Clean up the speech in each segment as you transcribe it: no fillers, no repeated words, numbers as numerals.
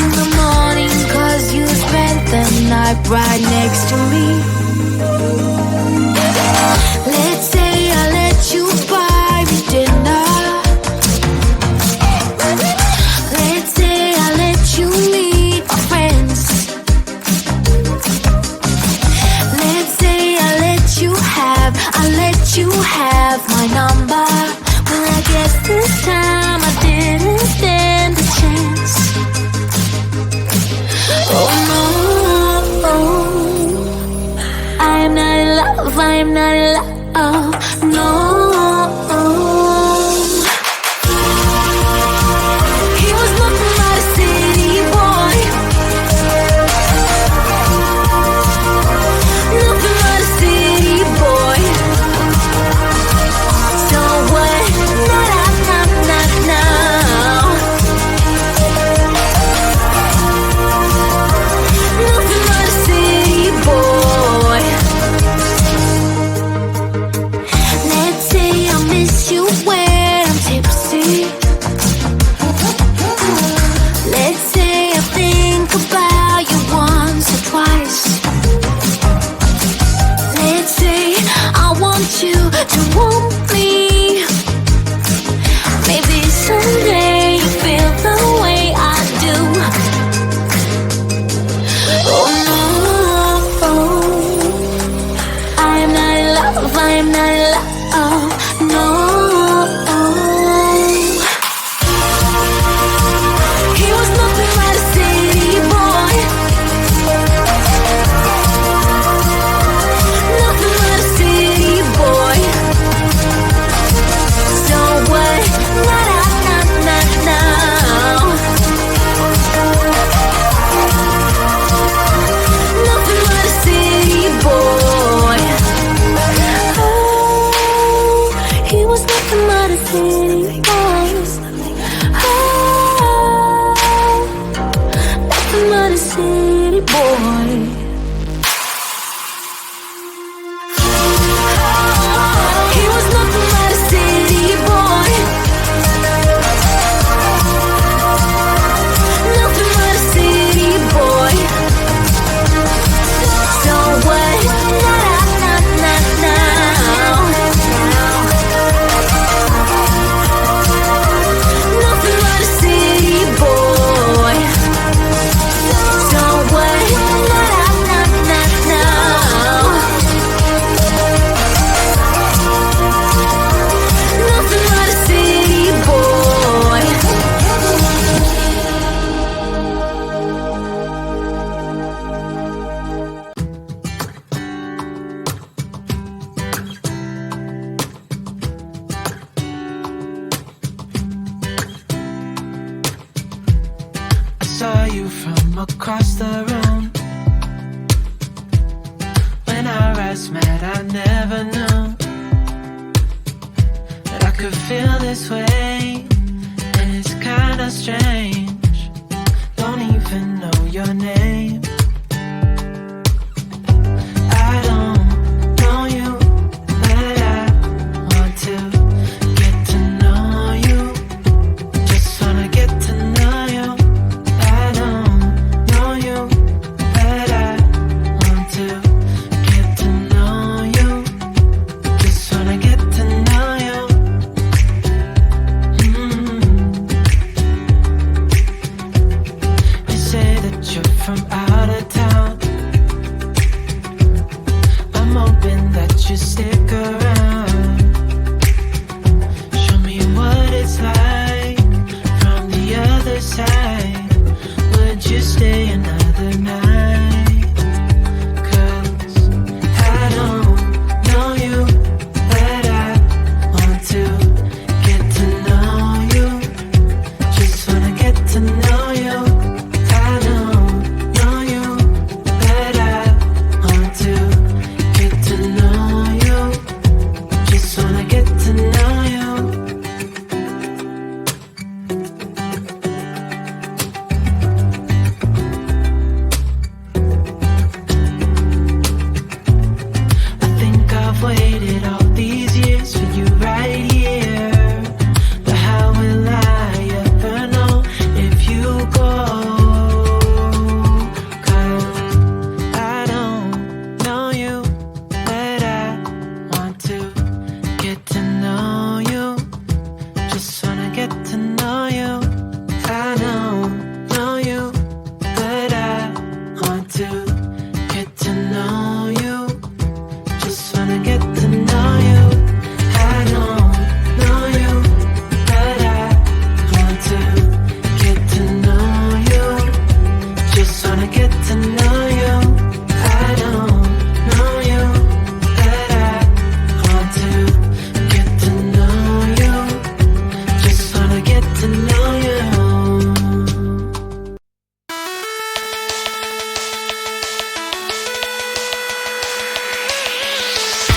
in the morning, 'cause you spent the night right next to me. Let's say I let you buy me dinner. Let's say I let you meet my friends. Let's say I let you have my number. Well, I guess this time I didn't stand a chance. Oh no, I'm not in love, I'm not in love, no. He was nothing but a city boy, nothing but a city boy. So what? Now. Nothing but a city boy. Let's say I miss you when I'm tipsy. Let's say I think about you once or twice. Let's say I want you to want me. Maybe someday you feel the way I do. Oh no, I am not in love, I am not in love, no. He was nothing but a city boy, nothing but a city boy. So what? Now. Nothing but a city boy. Oh, he was nothing but a city boy. Oh, nothing but a city boy. He was nothing but a city boy. Nothing but a city boy. So what? Now. Nothing but a city boy. So what? Now. Nothing but a city boy. I saw you from across the room. When our eyes met, I never knew that I could feel this way. And it's kinda strange. Don't even know your name. I don't know you, but I want to get to know you. Just wanna get to know you. I don't know you, but I want to get to know you. Just wanna get to know you. They say that you're from out of town. I'm hoping that you stick around. Show me what it's like from the other side. Would you stay another night? 'Cause I don't know you, but I want to get to know you. Just wanna get to know you. I don't know you, but I want to get to know you. Just wanna get to know you. go. 'Cause I don't know you, but I want to get to know you. Just wanna get to know you. I don't know you, but I want to get to know you. Just wanna get to know you. I don't know you, but I want to get to know you. Just wanna get to know you. I don't know you, but I want to get to know you. Just wanna get to know you.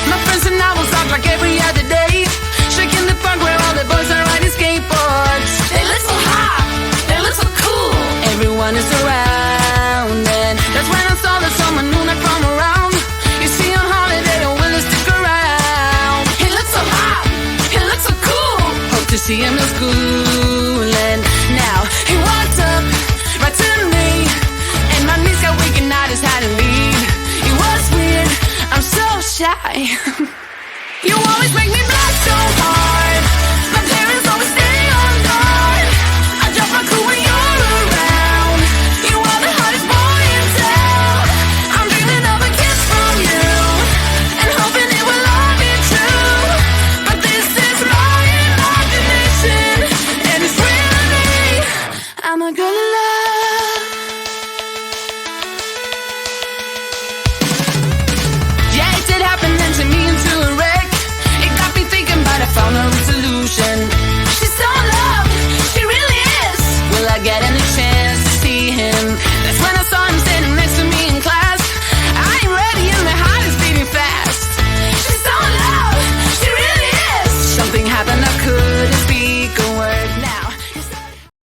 My friends and I will talk like every other day, shaking the park where all the boys are riding skateboards. They look so hot, they look so cool. Everyone is around, and that's when I saw that someone new not from around. You see on holiday, and will stick around. He looks so hot, he looks so cool. Hope to see him in school, and now he walked up right to me, and my knees got weak and I just had to leave. It was weird, I'm so shy. You always make me blush.